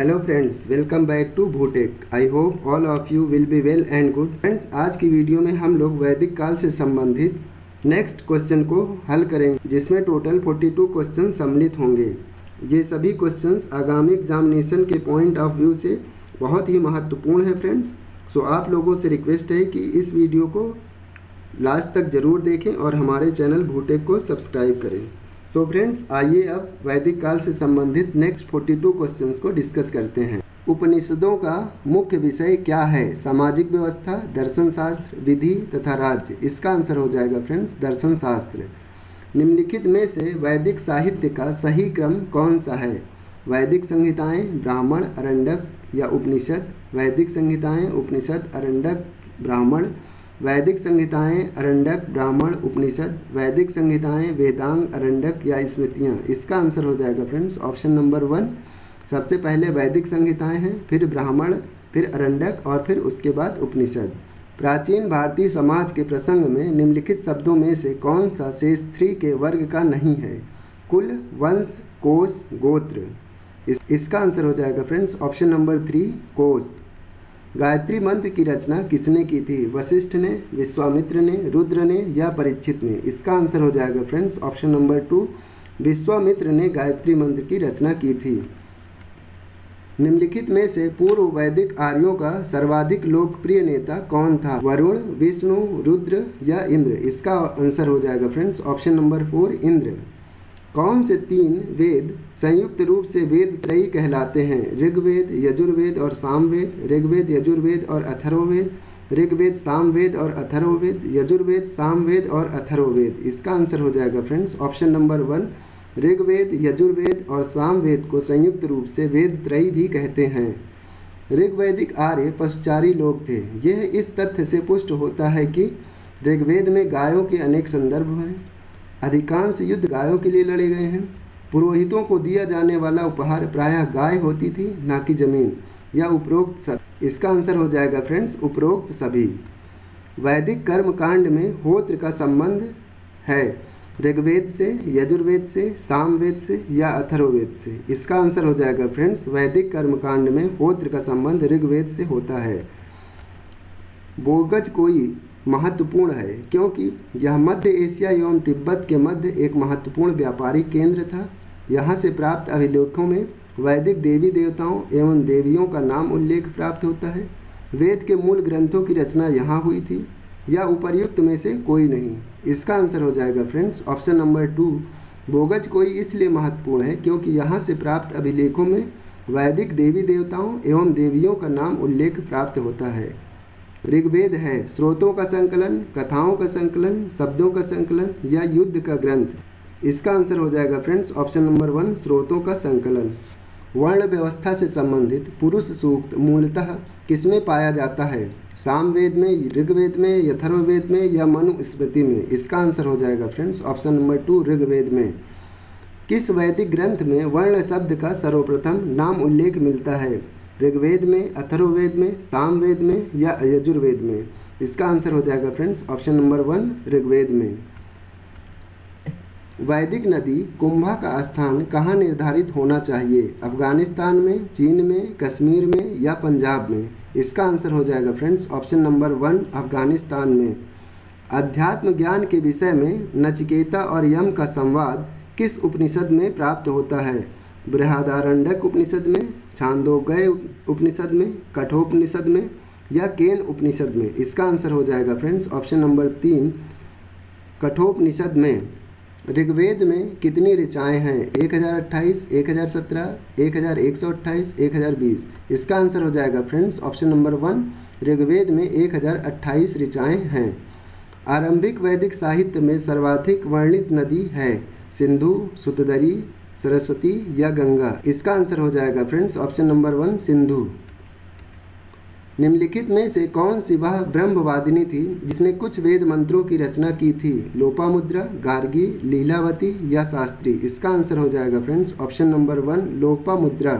Hello friends, welcome back to भूटेक। I hope all of you will be well and good. Friends, आज की video में हम लोग वैदिक काल से संबंधित नेक्स्ट क्वेश्चन को हल करेंगे, जिसमें टोटल 42 क्वेश्चन सम्मिलित होंगे। ये सभी क्वेश्चंस आगामी एग्जामिनेशन के पॉइंट ऑफ व्यू से बहुत ही महत्वपूर्ण है फ्रेंड्स। सो आप लोगों से रिक्वेस्ट है कि इस वीडियो को लास्ट तक ज़रूर देखें और हमारे चैनल भूटेक को सब्सक्राइब करें। सो फ्रेंड्स, आइए अब वैदिक काल से संबंधित नेक्स्ट 42 क्वेश्चंस को डिस्कस करते हैं। उपनिषदों का मुख्य विषय क्या है? सामाजिक व्यवस्था, दर्शन शास्त्र, विधि तथा राज्य। इसका आंसर हो जाएगा फ्रेंड्स दर्शन शास्त्र। निम्नलिखित में से वैदिक साहित्य का सही क्रम कौन सा है? वैदिक संहिताएं, ब्राह्मण, अरण्यक या उपनिषद? वैदिक संहिताएं, उपनिषद, अरण्यक, ब्राह्मण? वैदिक संहिताएं, अरण्यक, ब्राह्मण, उपनिषद? वैदिक संहिताएं, वेदांग, अरण्यक या स्मृतियाँ? इसका आंसर हो जाएगा फ्रेंड्स ऑप्शन नंबर 1। सबसे पहले वैदिक संहिताएं हैं, फिर ब्राह्मण, फिर अरण्यक और फिर उसके बाद उपनिषद। प्राचीन भारतीय समाज के प्रसंग में निम्नलिखित शब्दों में से कौन सा शेष 3 के वर्ग का नहीं है? कुल, वंश, कोश, गोत्र। इसका आंसर हो जाएगा फ्रेंड्स ऑप्शन नंबर 3, कोश। गायत्री मंत्र की रचना किसने की थी? वशिष्ठ ने, विश्वामित्र ने, रुद्र ने या परीक्षित ने? इसका आंसर हो जाएगा फ्रेंड्स ऑप्शन नंबर 2, विश्वामित्र ने गायत्री मंत्र की रचना की थी। निम्नलिखित में से पूर्व वैदिक आर्यों का सर्वाधिक लोकप्रिय नेता कौन था? वरुण, विष्णु, रुद्र या इंद्र? इसका आंसर हो जाएगा फ्रेंड्स ऑप्शन नंबर 4, इंद्र। कौन से 3 वेद संयुक्त रूप से वेद त्रयी कहलाते हैं? ऋग्वेद, यजुर्वेद और सामवेद? ऋग्वेद, यजुर्वेद और अथर्ववेद? ऋग्वेद, सामवेद और अथर्ववेद? यजुर्वेद, सामवेद और अथर्ववेद? इसका आंसर हो जाएगा friends option number 1, Rigveda, Yajurveda और सामवेद को संयुक्त रूप से वेद त्रयी भी कहते हैं। ऋग्वैदिक आर्य पशुचारी लोग थे। यह इस तथ्य से पुष्ट होता है कि ऋग्वेद में गायों के अनेक संदर्भ हैं। अधिकांश युद्ध गायों के लिए लड़े गए हैं। पुरोहितों को दिया जाने वाला उपहार प्रायः गाय होती थी, ना कि जमीन, या उपरोक्त सभी? इसका आंसर हो जाएगा फ्रेंड्स उपरोक्त सभी। वैदिक कर्म कांड में होत्र का संबंध है ऋग्वेद से, यजुर्वेद से, सामवेद से या अथर्ववेद से? इसका आंसर हो जाएगा फ्रेंड्स वैदिक कर्म कांड में होत्र का संबंध ऋग्वेद से होता है। बोगज कोई महत्वपूर्ण है क्योंकि यह मध्य एशिया एवं तिब्बत के मध्य एक महत्वपूर्ण व्यापारिक केंद्र था। यहाँ से प्राप्त अभिलेखों में वैदिक देवी देवताओं एवं देवियों का नाम उल्लेख प्राप्त होता है। वेद के मूल ग्रंथों की रचना यहाँ हुई थी, या उपर्युक्त में से कोई नहीं? इसका आंसर हो जाएगा फ्रेंड्स ऑप्शन नंबर 2, बोगज कोई इसलिए महत्वपूर्ण है क्योंकि यहाँ से प्राप्त अभिलेखों में वैदिक देवी देवताओं एवं देवियों का नाम उल्लेख प्राप्त होता है। ऋग्वेद है स्रोतों का संकलन, कथाओं का संकलन, शब्दों का संकलन या युद्ध का ग्रंथ? इसका आंसर हो जाएगा फ्रेंड्स ऑप्शन नंबर 1, स्रोतों का संकलन। वर्ण व्यवस्था से संबंधित पुरुष सूक्त मूलतः किसमें पाया जाता है? सामवेद में, ऋग्वेद में, अथर्ववेद में या मनुस्मृति में? इसका आंसर हो जाएगा फ्रेंड्स ऑप्शन नंबर 2, ऋग्वेद में। किस वैदिक ग्रंथ में वर्ण शब्द का सर्वप्रथम नाम उल्लेख मिलता है? ऋग्वेद में, अथर्ववेद में, सामवेद में या यजुर्वेद में? इसका आंसर हो जाएगा फ्रेंड्स ऑप्शन नंबर 1, ऋग्वेद में। वैदिक नदी कुंभा का स्थान कहाँ निर्धारित होना चाहिए? अफगानिस्तान में, चीन में, कश्मीर में या पंजाब में? इसका आंसर हो जाएगा फ्रेंड्स ऑप्शन नंबर 1, अफगानिस्तान में। अध्यात्म ज्ञान के विषय में नचिकेता और यम का संवाद किस उपनिषद में प्राप्त होता है? बृहदारण्यक उपनिषद में, छांदोग्य उपनिषद में, कठोपनिषद में या केन उपनिषद में? इसका आंसर हो जाएगा फ्रेंड्स ऑप्शन नंबर 3, कठोपनिषद में। ऋग्वेद में कितनी ऋचाएँ हैं? 1028, 1017, 1128, 1020? इसका आंसर हो जाएगा फ्रेंड्स ऑप्शन नंबर 1, ऋग्वेद में 1028 ऋचाएँ हैं। आरंभिक वैदिक साहित्य में सर्वाधिक वर्णित नदी है? सिंधु, सुतदरी, सरस्वती या गंगा? इसका आंसर हो जाएगा फ्रेंड्स ऑप्शन नंबर 1, सिंधु। निम्नलिखित में से कौन सी वह ब्रह्मवादिनी थी जिसने कुछ वेद मंत्रों की रचना की थी? लोपामुद्रा, गार्गी, लीलावती या शास्त्री? इसका आंसर हो जाएगा फ्रेंड्स ऑप्शन नंबर 1, लोपामुद्रा।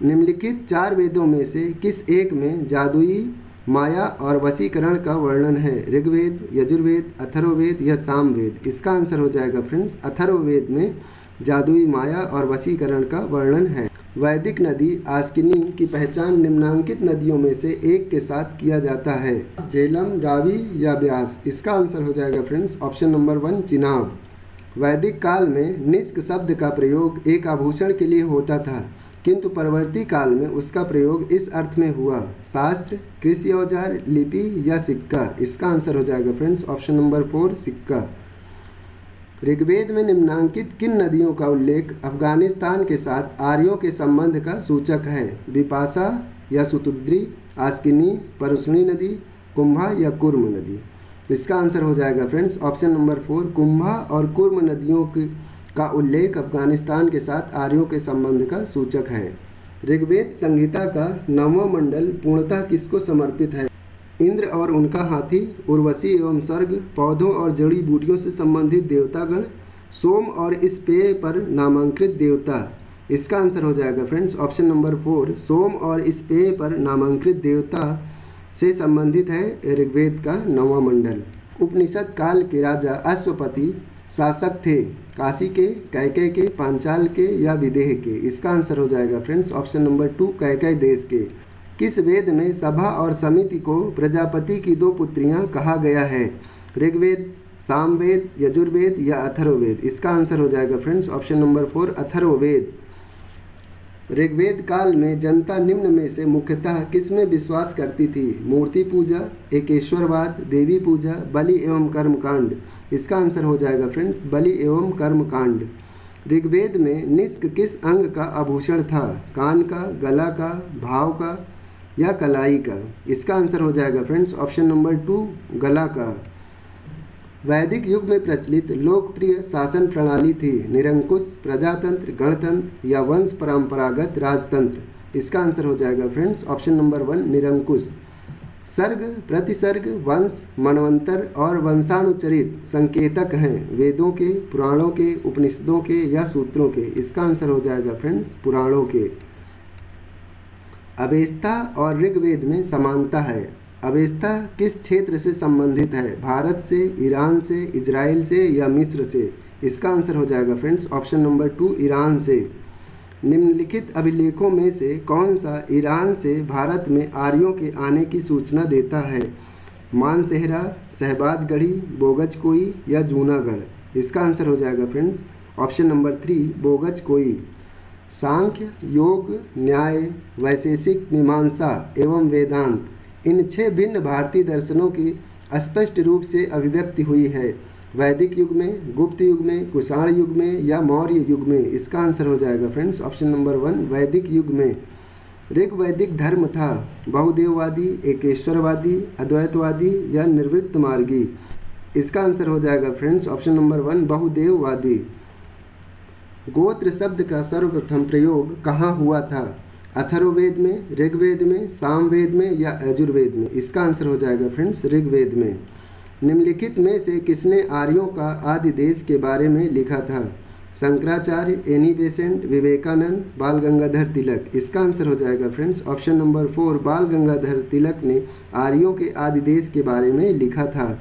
निम्नलिखित 4 वेदों में से किस एक में जादुई, माया और वशीकरण का वर्णन है? ऋग्वेद, यजुर्वेद, अथर्ववेद या सामवेद? इसका आंसर हो जाएगा फ्रेंड्स अथर्ववेद में जादुई माया और वशीकरण का वर्णन है। वैदिक नदी आस्किनी की पहचान निम्नांकित नदियों में से एक के साथ किया जाता है। झेलम, रावी या ब्यास? इसका आंसर हो जाएगा फ्रेंड्स ऑप्शन नंबर 1 चिनाब। वैदिक काल में निष्क शब्द का प्रयोग एक आभूषण के लिए होता था, किंतु परवर्ती काल में उसका प्रयोग इस अर्थ में हुआ: शास्त्र, कृषि औजार, लिपि या सिक्का? इसका आंसर हो जाएगा फ्रेंड्स ऑप्शन नंबर 4 सिक्का। ऋग्वेद में निम्नांकित किन नदियों का उल्लेख अफगानिस्तान के साथ आर्यों के संबंध का सूचक है? विपाशा या सुतुद्री, आस्किनी, परुष्णी नदी, कुंभा या कुर्म नदी? इसका आंसर हो जाएगा फ्रेंड्स ऑप्शन नंबर 4 कुंभा और कुर्म नदियों का उल्लेख अफगानिस्तान के साथ आर्यों के संबंध का सूचक है। ऋग्वेद संहिता का 9वां मंडल पूर्णतः किसको समर्पित है? इंद्र और उनका हाथी, उर्वशी एवं सर्ग, पौधों और जड़ी बूटियों से संबंधित देवतागण, सोम और इस पेय पर नामांकित देवता? इसका आंसर हो जाएगा फ्रेंड्स ऑप्शन नंबर 4 सोम और इस पेय पर नामांकित देवता से संबंधित है ऋग्वेद का 9वां मंडल। उपनिषद काल के राजा अश्वपति शासक थे काशी के, कैकेय के, पांचाल के या विदेह के? इसका आंसर हो जाएगा फ्रेंड्स ऑप्शन नंबर 2 कैकेय देश के। किस वेद में सभा और समिति को प्रजापति की 2 पुत्रियां कहा गया है? ऋग्वेद, सामवेद, यजुर्वेद या अथर्ववेद? इसका आंसर हो जाएगा friends option number 4 Atharvaveda. Rigveda काल में जनता निम्न में से मुख्यतः किसमें विश्वास करती थी? मूर्ति पूजा, एकेश्वरवाद, देवी पूजा, बलि एवं कर्मकांड? इसका आंसर हो जाएगा फ्रेंड्स बलि एवं कर्मकांड। ऋग्वेद में निष्क किस अंग का आभूषण था? कान का, गला का, भाव का या कलाई का? इसका आंसर हो जाएगा फ्रेंड्स ऑप्शन नंबर 2 गला का। वैदिक युग में प्रचलित लोकप्रिय शासन प्रणाली थी निरंकुश, प्रजातंत्र, गणतंत्र या वंश परंपरागत राजतंत्र? इसका आंसर हो जाएगा फ्रेंड्स ऑप्शन नंबर 1 निरंकुश। सर्ग, प्रतिसर्ग, वंश, मनवंतर और वंशानुचरित संकेतक हैं वेदों के, पुराणों के, उपनिषदों के या सूत्रों के? इसका आंसर हो जाएगा फ्रेंड्स पुराणों के। अवेस्ता और ऋग्वेद में समानता है। अवेस्ता किस क्षेत्र से संबंधित है? भारत से, ईरान से, इजराइल से या मिस्र से? इसका आंसर हो जाएगा फ्रेंड्स ऑप्शन नंबर 2 ईरान से। निम्नलिखित अभिलेखों में से कौन सा ईरान से भारत में आर्यों के आने की सूचना देता है? मानसेहरा, शहबाजगढ़ी, बोगजकोई या जूनागढ़? इसका आंसर हो जाएगा फ्रेंड्स ऑप्शन नंबर 3 बोगजकोई। सांख्य, योग, न्याय, वैशेषिक, मीमांसा एवं वेदांत इन 6 भिन्न भारतीय दर्शनों की स्पष्ट रूप से अभिव्यक्ति हुई है वैदिक युग में, गुप्त युग में, कुषाण युग में या मौर्य युग में? इसका आंसर हो जाएगा फ्रेंड्स ऑप्शन नंबर 1 वैदिक युग में। ऋग्वैदिक धर्म था बहुदेववादी, एकेश्वरवादी, अद्वैतवादी या निर्वृत्त मार्गी? इसका आंसर हो जाएगा फ्रेंड्स ऑप्शन नंबर 1 बहुदेववादी। गोत्र शब्द का सर्वप्रथम प्रयोग कहाँ हुआ था? अथर्ववेद में, ऋग्वेद में, सामवेद में या यजुर्वेद में? इसका आंसर हो जाएगा फ्रेंड्स ऋग्वेद में। निम्नलिखित में से किसने आर्यों का आदि देश के बारे में लिखा था? शंकराचार्य, एनी बेसेंट, विवेकानंद, बाल गंगाधर तिलक? इसका आंसर हो जाएगा फ्रेंड्स ऑप्शन नंबर 4 बाल गंगाधर तिलक ने आर्यों के आदि देश के बारे में लिखा था।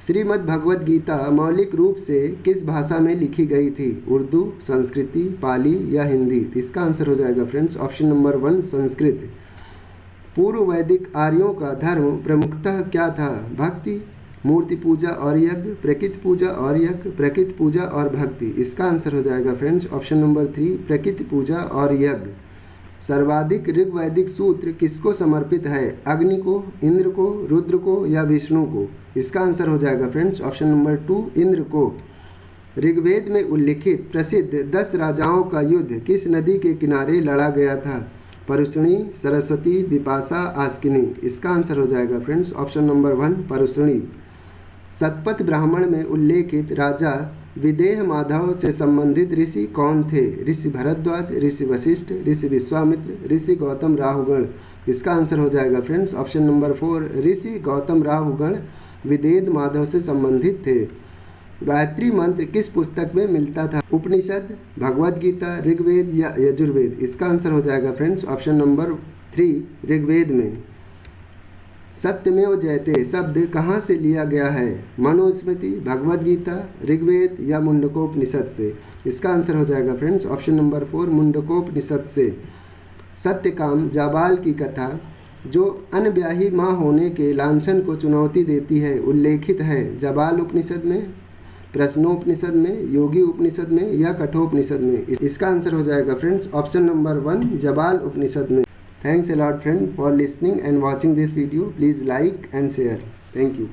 श्रीमद् भगवद गीता मौलिक रूप से किस भाषा में लिखी गई थी? उर्दू, संस्कृति, पाली या हिंदी? इसका आंसर हो जाएगा फ्रेंड्स ऑप्शन नंबर 1 संस्कृत। पूर्व वैदिक आर्यों का धर्म प्रमुखतः क्या था? भक्ति, मूर्ति पूजा और यज्ञ, प्रकृति पूजा और यज्ञ, प्रकृति पूजा और भक्ति? इसका आंसर हो जाएगा फ्रेंड्स ऑप्शन नंबर 3 प्रकृति पूजा और यज्ञ। सर्वाधिक ऋग्वैदिक सूत्र किसको समर्पित है? अग्नि को, इंद्र को, रुद्र को या विष्णु को? इसका आंसर हो जाएगा फ्रेंड्स ऑप्शन नंबर 2 इंद्र को। ऋग्वेद में उल्लिखित प्रसिद्ध 10 राजाओं का युद्ध किस नदी के किनारे लड़ा गया था? परुष्णी, सरस्वती, विपाशा, आस्किनी? इसका आंसर हो जाएगा friends option number 1 Parushni. Shatapatha Brahmana में उल्लेखित राजा विदेह माधव से संबंधित ऋषि कौन थे? ऋषि भरद्वाज, ऋषि वशिष्ठ, ऋषि विश्वामित्र, ऋषि गौतम राहुगण? इसका आंसर हो जाएगा फ्रेंड्स ऑप्शन नंबर 4 ऋषि गौतम राहुगण विदेह माधव से संबंधित थे। गायत्री मंत्र किस पुस्तक में मिलता था? उपनिषद, भगवद गीता, ऋग्वेद या यजुर्वेद? इसका आंसर हो जाएगा फ्रेंड्स ऑप्शन नंबर 3 ऋग्वेद में। सत्यमेव जयते शब्द कहाँ से लिया गया है? मनुस्मृति, भगवद गीता, ऋग्वेद या मुंडकोपनिषद से? इसका आंसर हो जाएगा फ्रेंड्स ऑप्शन नंबर 4 मुंडकोपनिषद से। सत्यकाम जाबाल की कथा जो अनब्याही माँ होने के लांछन को चुनौती देती है उल्लेखित है जाबाल उपनिषद में, प्रश्नोपनिषद में, योगी उपनिषद में या कठोपनिषद में? इसका आंसर हो जाएगा फ्रेंड्स ऑप्शन नंबर 1 जाबाल उपनिषद में। Thanks a lot friend for listening and watching this video. Please like and share. Thank you.